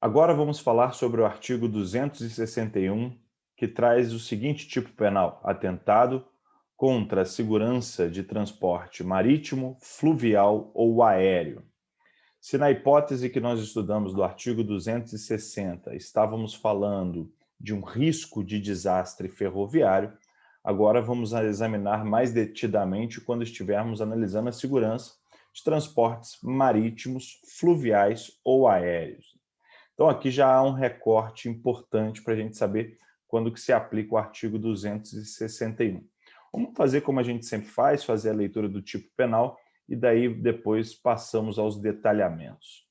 Agora vamos falar sobre o artigo 261, que traz o seguinte tipo penal: atentado contra a segurança de transporte marítimo, fluvial ou aéreo. Se na hipótese que nós estudamos do artigo 260 estávamos falando de um risco de desastre ferroviário, agora vamos examinar mais detidamente quando estivermos analisando a segurança de transportes marítimos, fluviais ou aéreos. Então aqui já há um recorte importante para a gente saber quando que se aplica o artigo 261. Vamos fazer como a gente sempre faz, fazer a leitura do tipo penal e daí depois passamos aos detalhamentos.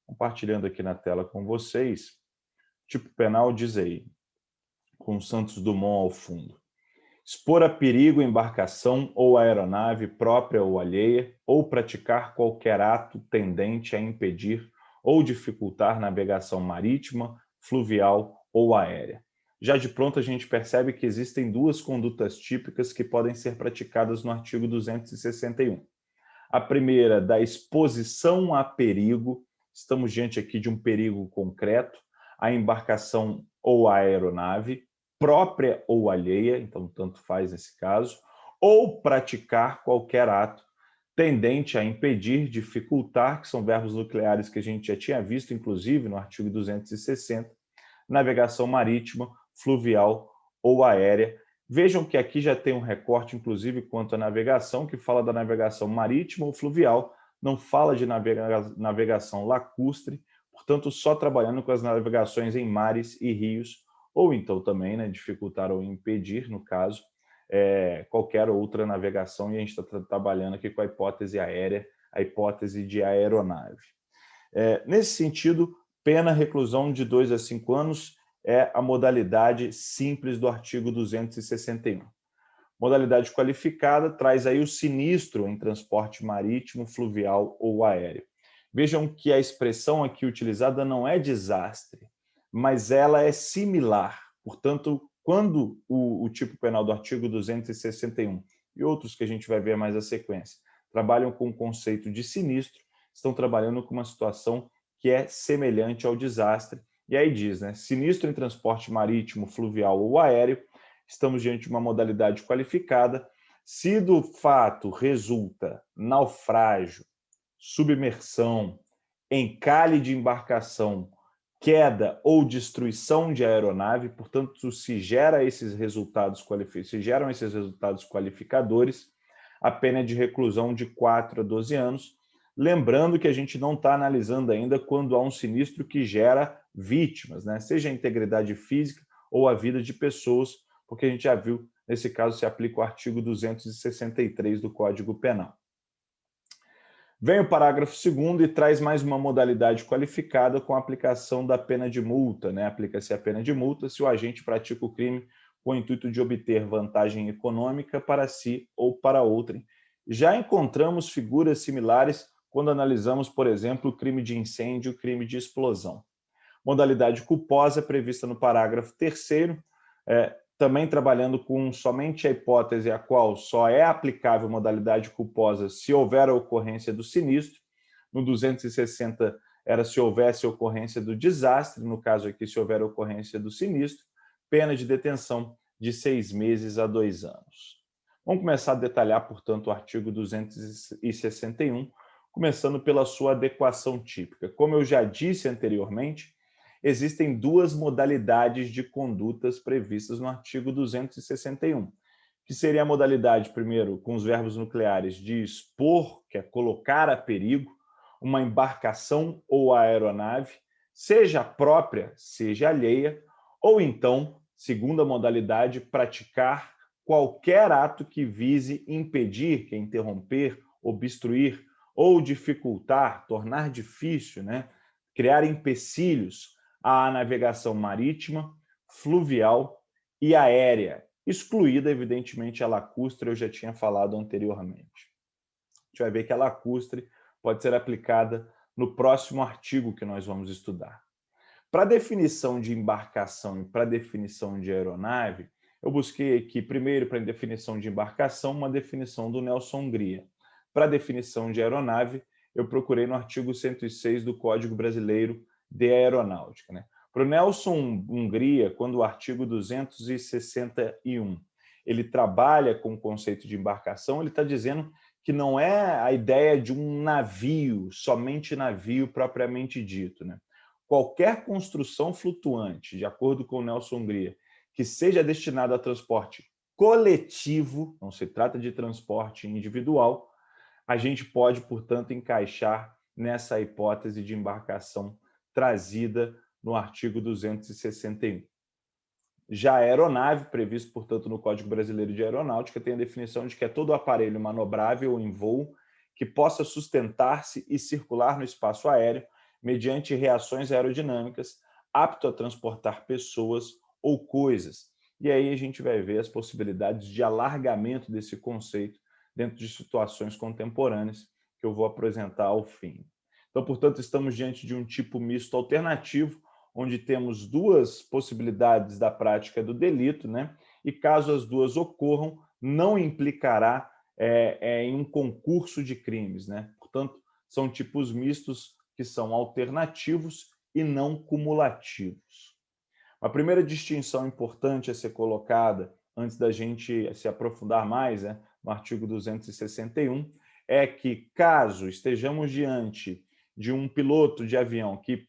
Compartilhando aqui na tela com vocês, tipo penal diz aí, com Santos Dumont ao fundo: expor a perigo embarcação ou aeronave própria ou alheia, ou praticar qualquer ato tendente a impedir ou dificultar navegação marítima, fluvial ou aérea. Já de pronto a gente percebe que existem duas condutas típicas que podem ser praticadas no artigo 261. A primeira, da exposição a perigo, estamos diante aqui de um perigo concreto, a embarcação ou a aeronave, própria ou alheia, então tanto faz nesse caso, ou praticar qualquer ato tendente a impedir, dificultar, que são verbos nucleares que a gente já tinha visto, inclusive no artigo 260, navegação marítima, fluvial ou aérea. Vejam que aqui já tem um recorte, inclusive, quanto à navegação, que fala da navegação marítima ou fluvial, não fala de navegação lacustre, portanto, só trabalhando com as navegações em mares e rios, ou então também, né, dificultar ou impedir, no caso, qualquer outra navegação, e a gente está trabalhando aqui com a hipótese aérea, a hipótese de aeronave. Nesse sentido, pena reclusão de 2 a 5 anos é a modalidade simples do artigo 261. Modalidade qualificada traz aí o sinistro em transporte marítimo, fluvial ou aéreo. Vejam que a expressão aqui utilizada não é desastre, mas ela é similar. Portanto, quando o tipo penal do artigo 261 e outros que a gente vai ver mais a sequência trabalham com o conceito de sinistro, estão trabalhando com uma situação que é semelhante ao desastre. E aí diz, né, sinistro em transporte marítimo, fluvial ou aéreo, estamos diante de uma modalidade qualificada. Se do fato resulta naufrágio, submersão, encalhe de embarcação, queda ou destruição de aeronave, portanto, se geram esses resultados qualificadores, a pena é de reclusão de 4 a 12 anos. Lembrando que a gente não está analisando ainda quando há um sinistro que gera vítimas, né? Seja a integridade física ou a vida de pessoas, porque a gente já viu, nesse caso, se aplica o artigo 263 do Código Penal. Vem o parágrafo 2º e traz mais uma modalidade qualificada com a aplicação da pena de multa, né? Aplica-se a pena de multa se o agente pratica o crime com o intuito de obter vantagem econômica para si ou para outrem. Já encontramos figuras similares quando analisamos, por exemplo, o crime de incêndio e o crime de explosão. Modalidade culposa prevista no parágrafo 3º, também trabalhando com somente a hipótese a qual só é aplicável modalidade culposa se houver a ocorrência do sinistro. No 260 era se houvesse ocorrência do desastre, no caso aqui se houver ocorrência do sinistro, pena de detenção de 6 meses a 2 anos. Vamos começar a detalhar, portanto, o artigo 261, começando pela sua adequação típica. Como eu já disse anteriormente, existem duas modalidades de condutas previstas no artigo 261, que seria a modalidade, primeiro, com os verbos nucleares de expor, que é colocar a perigo, uma embarcação ou aeronave, seja própria, seja alheia, ou então, segunda modalidade, praticar qualquer ato que vise impedir, que é interromper, obstruir ou dificultar, tornar difícil, né? Criar empecilhos à navegação marítima, fluvial e aérea, excluída, evidentemente, a lacustre, eu já tinha falado anteriormente. A gente vai ver que a lacustre pode ser aplicada no próximo artigo que nós vamos estudar. Para a definição de embarcação e para a definição de aeronave, eu busquei aqui, primeiro, para a definição de embarcação, uma definição do Nelson Hungria. Para a definição de aeronave, eu procurei no artigo 106 do Código Brasileiro de aeronáutica, né? Para o Nelson Hungria, quando o artigo 261 ele trabalha com o conceito de embarcação, ele está dizendo que não é a ideia de um navio, somente navio propriamente dito, né? Qualquer construção flutuante, de acordo com o Nelson Hungria, que seja destinada a transporte coletivo, não se trata de transporte individual, a gente pode, portanto, encaixar nessa hipótese de embarcação trazida no artigo 261. Já a aeronave, previsto, portanto, no Código Brasileiro de Aeronáutica, tem a definição de que é todo aparelho manobrável em voo que possa sustentar-se e circular no espaço aéreo mediante reações aerodinâmicas, apto a transportar pessoas ou coisas. E aí a gente vai ver as possibilidades de alargamento desse conceito dentro de situações contemporâneas que eu vou apresentar ao fim. Então, portanto, estamos diante de um tipo misto alternativo, onde temos duas possibilidades da prática do delito, né? E caso as duas ocorram, não implicará em um concurso de crimes, né? Portanto, são tipos mistos que são alternativos e não cumulativos. A primeira distinção importante a ser colocada, antes da gente se aprofundar mais, né, no artigo 261, é que caso estejamos diante de um piloto de avião que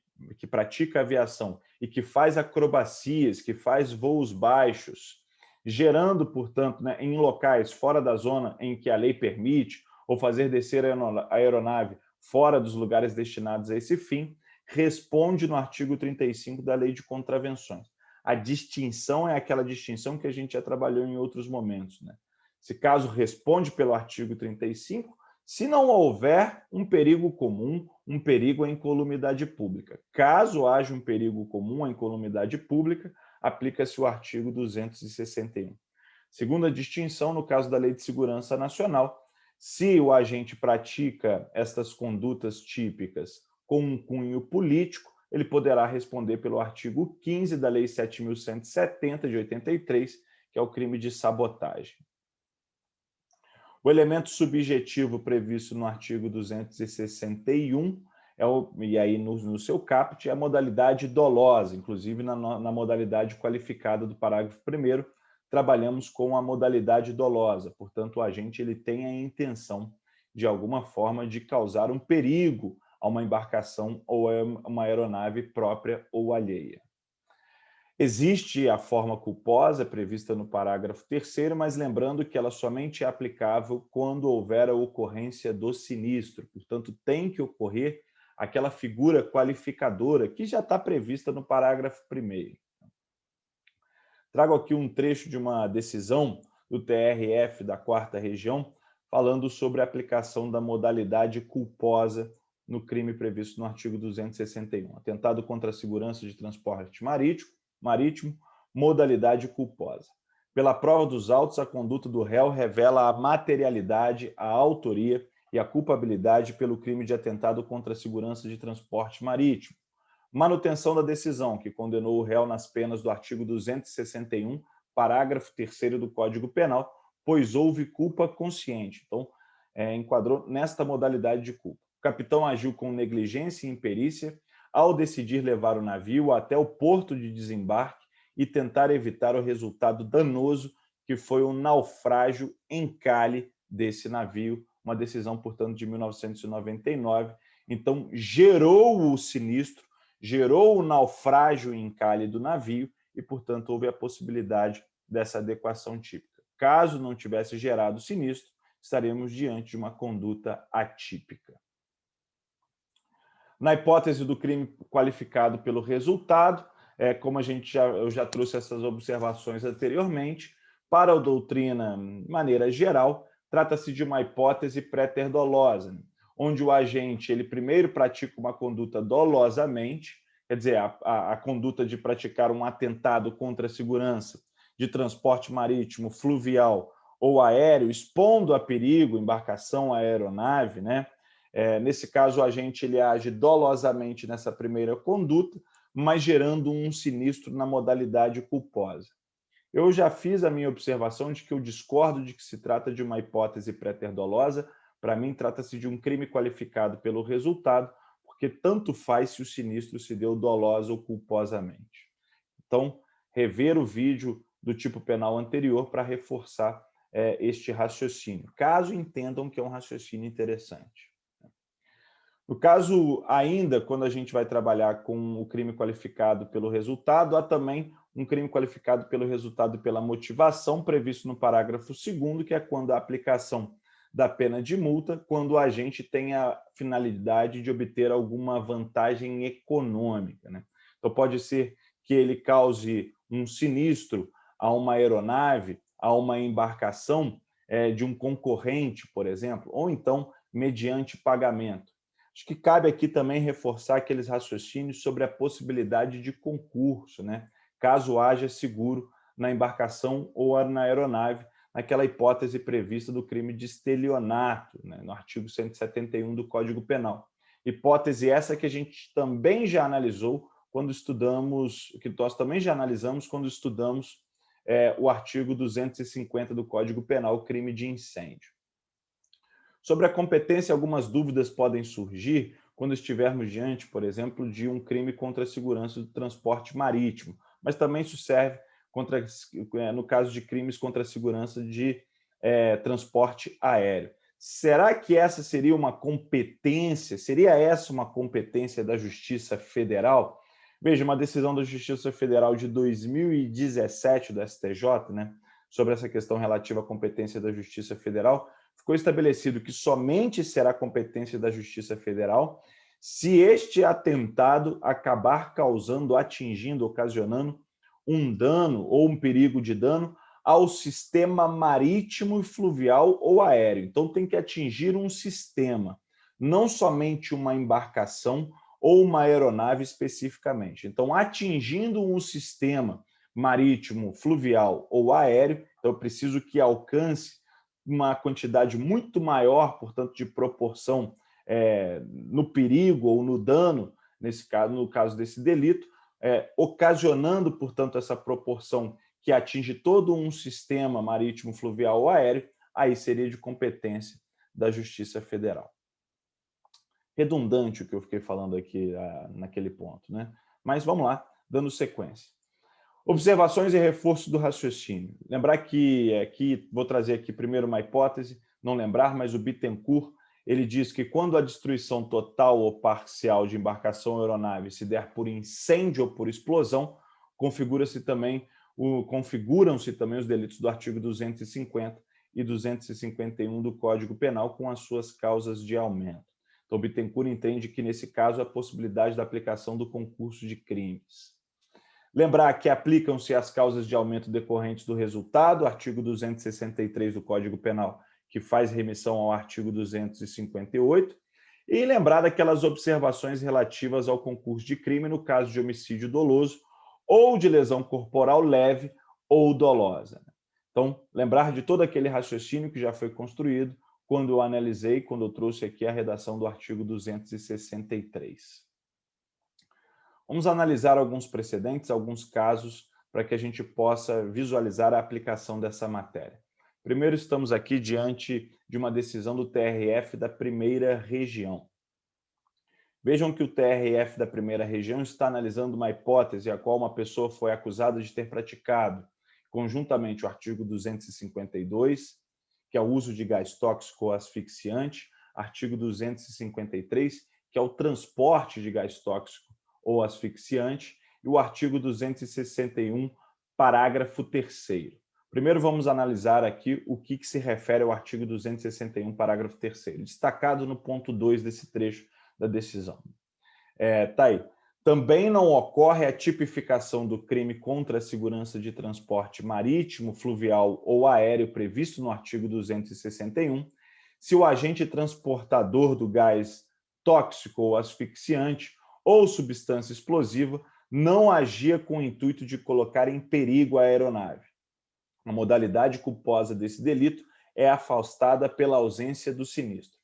pratica aviação e que faz acrobacias, que faz voos baixos, gerando, portanto, né, em locais fora da zona em que a lei permite, ou fazer descer a aeronave fora dos lugares destinados a esse fim, responde no artigo 35 da Lei de Contravenções. A distinção é aquela distinção que a gente já trabalhou em outros momentos, né? Se caso responde pelo artigo 35, se não houver um perigo comum, um perigo à incolumidade pública. Caso haja um perigo comum à incolumidade pública, aplica-se o artigo 261. Segunda distinção, no caso da Lei de Segurança Nacional, se o agente pratica estas condutas típicas com um cunho político, ele poderá responder pelo artigo 15 da Lei 7.170, de 83, que é o crime de sabotagem. O elemento subjetivo previsto no artigo 261, e aí no seu caput, é a modalidade dolosa, inclusive na modalidade qualificada do parágrafo 1º, trabalhamos com a modalidade dolosa, portanto, o agente ele tem a intenção, de alguma forma, de causar um perigo a uma embarcação ou a uma aeronave própria ou alheia. Existe a forma culposa prevista no parágrafo 3º, mas lembrando que ela somente é aplicável quando houver a ocorrência do sinistro. Portanto, tem que ocorrer aquela figura qualificadora que já está prevista no parágrafo 1º. Trago aqui um trecho de uma decisão do TRF da 4ª Região, falando sobre a aplicação da modalidade culposa no crime previsto no artigo 261. Atentado contra a segurança de transporte marítimo, modalidade culposa. Pela prova dos autos, a conduta do réu revela a materialidade, a autoria e a culpabilidade pelo crime de atentado contra a segurança de transporte marítimo. Manutenção da decisão, que condenou o réu nas penas do artigo 261, parágrafo 3º do Código Penal, pois houve culpa consciente. Então, enquadrou nesta modalidade de culpa. O capitão agiu com negligência e imperícia ao decidir levar o navio até o porto de desembarque e tentar evitar o resultado danoso que foi o naufrágio encalhe desse navio, uma decisão, portanto, de 1999. Então, gerou o sinistro, gerou o naufrágio em encalhe do navio e, portanto, houve a possibilidade dessa adequação típica. Caso não tivesse gerado o sinistro, estaremos diante de uma conduta atípica. Na hipótese do crime qualificado pelo resultado, como eu já trouxe essas observações anteriormente, para a doutrina, de maneira geral, trata-se de uma hipótese préter dolosa, onde o agente ele primeiro pratica uma conduta dolosamente, quer dizer, a conduta de praticar um atentado contra a segurança de transporte marítimo, fluvial ou aéreo, expondo a perigo embarcação, aeronave, né? Nesse caso, o agente ele age dolosamente nessa primeira conduta, mas gerando um sinistro na modalidade culposa. Eu já fiz a minha observação de que eu discordo de que se trata de uma hipótese préter dolosa. Para mim, trata-se de um crime qualificado pelo resultado, porque porque tanto faz se o sinistro se deu dolosa ou culposamente. Então, rever o vídeo do tipo penal anterior para reforçar este raciocínio, caso entendam que é um raciocínio interessante. No caso, ainda, quando a gente vai trabalhar com o crime qualificado pelo resultado, há também um crime qualificado pelo resultado e pela motivação, previsto no parágrafo 2º, que é quando a aplicação da pena de multa, quando o agente tem a finalidade de obter alguma vantagem econômica, né? Então, pode ser que ele cause um sinistro a uma aeronave, a uma embarcação de um concorrente, por exemplo, ou então mediante pagamento. Acho que cabe aqui também reforçar aqueles raciocínios sobre a possibilidade de concurso, né? Caso haja seguro na embarcação ou na aeronave, naquela hipótese prevista do crime de estelionato, né? No artigo 171 do Código Penal. Hipótese essa que a gente também já analisou quando estudamos, que nós também já analisamos quando estudamos o artigo 250 do Código Penal, crime de incêndio. Sobre a competência, algumas dúvidas podem surgir quando estivermos diante, por exemplo, de um crime contra a segurança do transporte marítimo, mas também isso serve no caso de crimes contra a segurança de transporte aéreo. Será que essa seria uma competência? Seria essa uma competência da Justiça Federal? Veja, uma decisão da Justiça Federal de 2017 do STJ, né, sobre essa questão relativa à competência da Justiça Federal, ficou estabelecido que somente será competência da Justiça Federal se este atentado acabar causando, atingindo, ocasionando um dano ou um perigo de dano ao sistema marítimo e fluvial ou aéreo. Então tem que atingir um sistema, não somente uma embarcação ou uma aeronave especificamente. Então, atingindo um sistema marítimo, fluvial ou aéreo, então eu preciso que alcance uma quantidade muito maior, portanto, de proporção no perigo ou no dano, nesse caso, no caso desse delito, ocasionando, portanto, essa proporção que atinge todo um sistema marítimo, fluvial ou aéreo, aí seria de competência da Justiça Federal. Redundante o que eu fiquei falando aqui naquele ponto, né? Mas vamos lá, dando sequência. Observações e reforço do raciocínio. Lembrar que aqui, vou trazer aqui primeiro uma hipótese, não lembrar, mas o Bittencourt, ele diz que quando a destruição total ou parcial de embarcação ou aeronave se der por incêndio ou por explosão, configuram-se também os delitos do artigo 250 e 251 do Código Penal com as suas causas de aumento. Então, Bittencourt entende que, nesse caso, a possibilidade da aplicação do concurso de crimes. Lembrar que aplicam-se as causas de aumento decorrentes do resultado, artigo 263 do Código Penal, que faz remissão ao artigo 258, e lembrar daquelas observações relativas ao concurso de crime no caso de homicídio doloso ou de lesão corporal leve ou dolosa. Então, lembrar de todo aquele raciocínio que já foi construído quando eu analisei, quando eu trouxe aqui a redação do artigo 263. Vamos analisar alguns precedentes, alguns casos, para que a gente possa visualizar a aplicação dessa matéria. Primeiro, estamos aqui diante de uma decisão do TRF da Primeira Região. Vejam que o TRF da Primeira Região está analisando uma hipótese a qual uma pessoa foi acusada de ter praticado, conjuntamente, o artigo 252, que é o uso de gás tóxico ou asfixiante, artigo 253, que é o transporte de gás tóxico ou asfixiante, e o artigo 261, parágrafo 3º. Primeiro vamos analisar aqui o que se refere ao artigo 261, parágrafo 3º, destacado no ponto 2 desse trecho da decisão. Tá aí. Também não ocorre a tipificação do crime contra a segurança de transporte marítimo, fluvial ou aéreo previsto no artigo 261, se o agente transportador do gás tóxico ou asfixiante ou substância explosiva não agia com o intuito de colocar em perigo a aeronave. A modalidade culposa desse delito é afastada pela ausência do sinistro.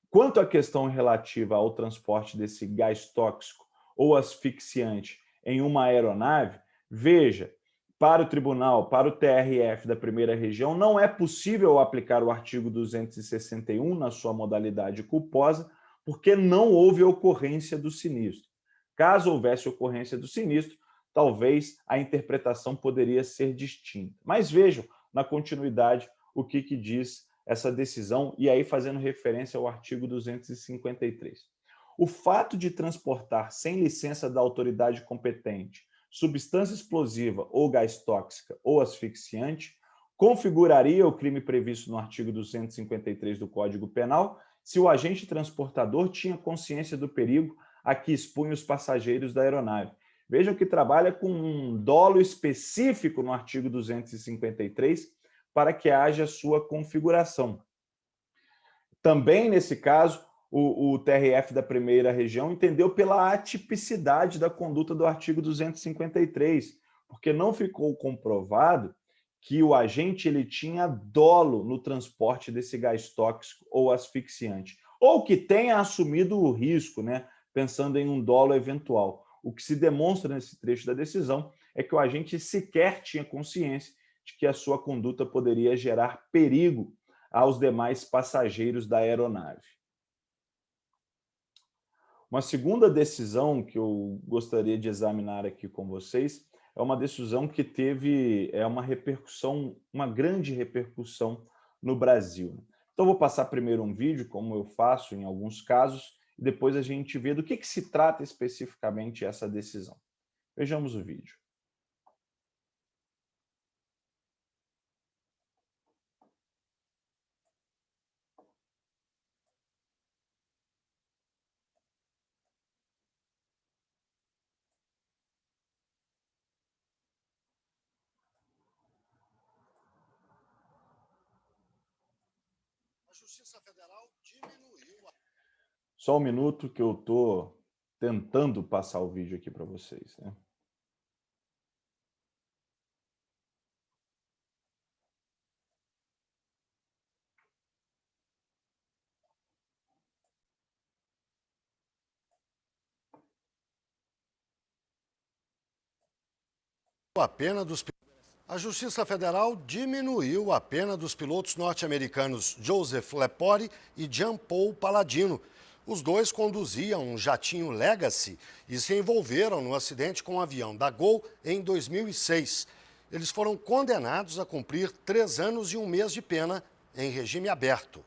Quanto à questão relativa ao transporte desse gás tóxico ou asfixiante em uma aeronave, veja, para o tribunal, para o TRF da Primeira Região, não é possível aplicar o artigo 261 na sua modalidade culposa, porque não houve ocorrência do sinistro. Caso houvesse ocorrência do sinistro, talvez a interpretação poderia ser distinta. Mas vejam, na continuidade, o que diz essa decisão, e aí fazendo referência ao artigo 253. O fato de transportar sem licença da autoridade competente substância explosiva ou gás tóxica ou asfixiante configuraria o crime previsto no artigo 253 do Código Penal se o agente transportador tinha consciência do perigo a que expunha os passageiros da aeronave. Vejam que trabalha com um dolo específico no artigo 253 para que haja sua configuração. Também, nesse caso, o TRF da primeira região entendeu pela atipicidade da conduta do artigo 253, porque não ficou comprovado que o agente ele tinha dolo no transporte desse gás tóxico ou asfixiante, ou que tenha assumido o risco, né, pensando em um dolo eventual. O que se demonstra nesse trecho da decisão é que o agente sequer tinha consciência de que a sua conduta poderia gerar perigo aos demais passageiros da aeronave. Uma segunda decisão que eu gostaria de examinar aqui com vocês é uma decisão que teve uma repercussão, uma grande repercussão no Brasil. Então, vou passar primeiro um vídeo, como eu faço em alguns casos, e depois a gente vê do que se trata especificamente essa decisão. Vejamos o vídeo. A Justiça Federal diminuiu a... Só um minuto que eu estou tentando passar o vídeo aqui para vocês, né? A pena dos... A Justiça Federal diminuiu a pena dos pilotos norte-americanos Joseph Lepore e Jean Paul Palladino. Os dois conduziam um jatinho Legacy e se envolveram no acidente com um avião da Gol em 2006. Eles foram condenados a cumprir 3 anos e 1 mês de pena em regime aberto.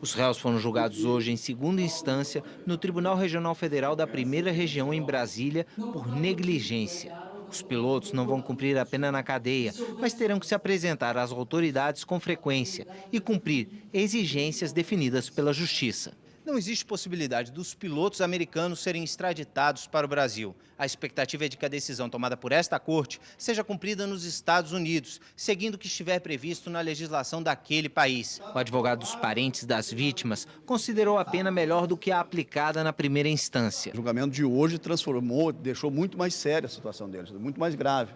Os réus foram julgados hoje em segunda instância no Tribunal Regional Federal da Primeira Região em Brasília por negligência. Os pilotos não vão cumprir a pena na cadeia, mas terão que se apresentar às autoridades com frequência e cumprir exigências definidas pela Justiça. Não existe possibilidade dos pilotos americanos serem extraditados para o Brasil. A expectativa é de que a decisão tomada por esta corte seja cumprida nos Estados Unidos, seguindo o que estiver previsto na legislação daquele país. O advogado dos parentes das vítimas considerou a pena melhor do que a aplicada na primeira instância. O julgamento de hoje transformou, deixou muito mais séria a situação deles, muito mais grave.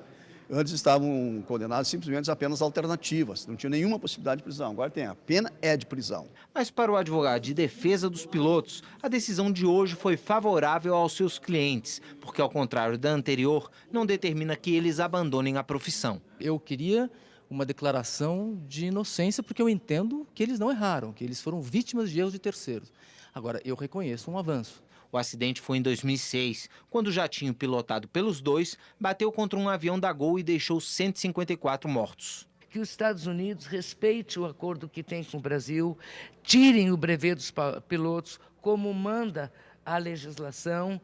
Antes estavam condenados simplesmente a penas alternativas, não tinha nenhuma possibilidade de prisão. Agora tem, a pena é de prisão. Mas para o advogado de defesa dos pilotos, a decisão de hoje foi favorável aos seus clientes, porque ao contrário da anterior, não determina que eles abandonem a profissão. Eu queria uma declaração de inocência, porque eu entendo que eles não erraram, que eles foram vítimas de erros de terceiros. Agora, eu reconheço um avanço. O acidente foi em 2006, quando o jatinho pilotado pelos dois bateu contra um avião da Gol e deixou 154 mortos. Que os Estados Unidos respeitem o acordo que tem com o Brasil, tirem o brevet dos pilotos, como manda a legislação,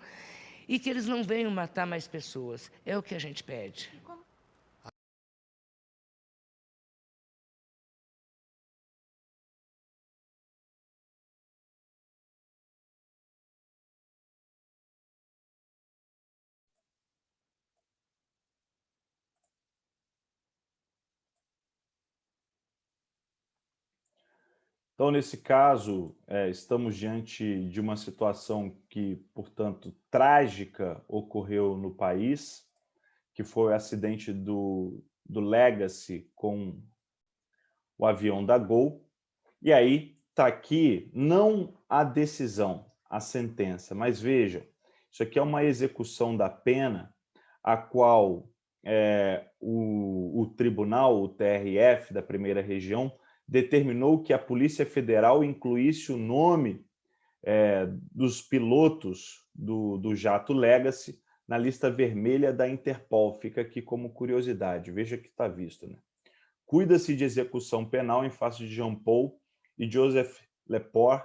e que eles não venham matar mais pessoas. É o que a gente pede. Então, nesse caso, estamos diante de uma situação que, portanto, trágica ocorreu no país, que foi o acidente do Legacy com o avião da Gol. E aí está aqui não a decisão, a sentença, mas veja, isso aqui é uma execução da pena a qual o tribunal, o TRF da primeira região, determinou que a Polícia Federal incluísse o nome dos pilotos do jato Legacy na lista vermelha da Interpol. Fica aqui como curiosidade, veja que está visto, né? Cuida-se de execução penal em face de Jean Paul e Joseph Lepore,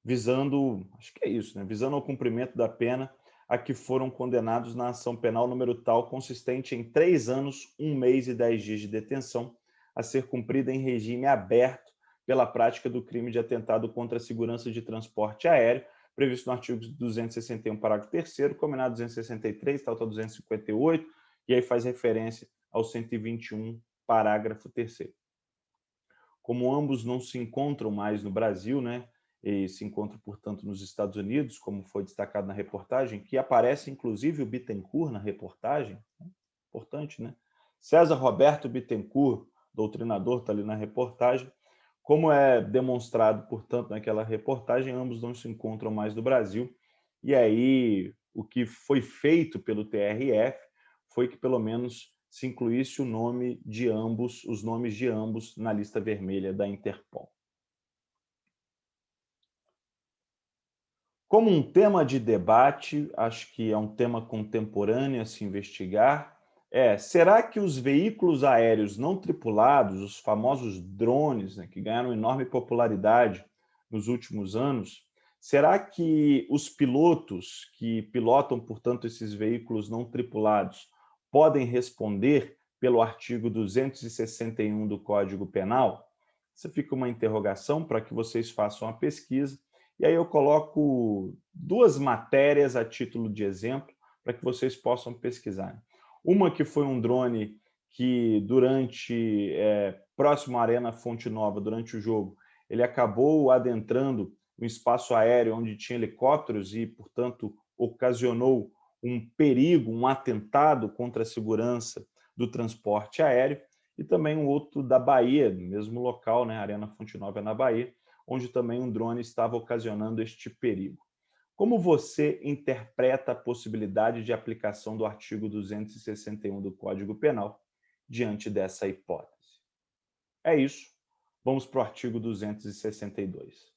visando, acho que é isso, né? Visando ao cumprimento da pena a que foram condenados na ação penal número tal, consistente em 3 anos, 1 mês e 10 dias de detenção, a ser cumprida em regime aberto pela prática do crime de atentado contra a segurança de transporte aéreo, previsto no artigo 261, parágrafo 3º, combinado 263, tal 258, e aí faz referência ao 121, parágrafo 3º. Como ambos não se encontram mais no Brasil, né, e se encontram, portanto, nos Estados Unidos, como foi destacado na reportagem, que aparece, inclusive, o Bittencourt na reportagem, né? Importante, né? César Roberto Bittencourt, doutrinador, está ali na reportagem. Como é demonstrado, portanto, naquela reportagem, ambos não se encontram mais no Brasil, e aí o que foi feito pelo TRF foi que, pelo menos, se incluísse o nome de ambos, os nomes de ambos na lista vermelha da Interpol. Como um tema de debate, acho que é um tema contemporâneo a se investigar, será que os veículos aéreos não tripulados, os famosos drones, né, que ganharam enorme popularidade nos últimos anos, será que os pilotos que pilotam, portanto, esses veículos não tripulados podem responder pelo artigo 261 do Código Penal? Essa fica uma interrogação para que vocês façam a pesquisa. E aí eu coloco 2 matérias a título de exemplo para que vocês possam pesquisar. Uma que foi um drone que próximo à Arena Fonte Nova, durante o jogo, ele acabou adentrando um espaço aéreo onde tinha helicópteros e, portanto, ocasionou um perigo, um atentado contra a segurança do transporte aéreo. E também um outro da Bahia, no mesmo local, né? Arena Fonte Nova é na Bahia, onde também um drone estava ocasionando este perigo. Como você interpreta a possibilidade de aplicação do artigo 261 do Código Penal diante dessa hipótese? É isso. Vamos para o artigo 262.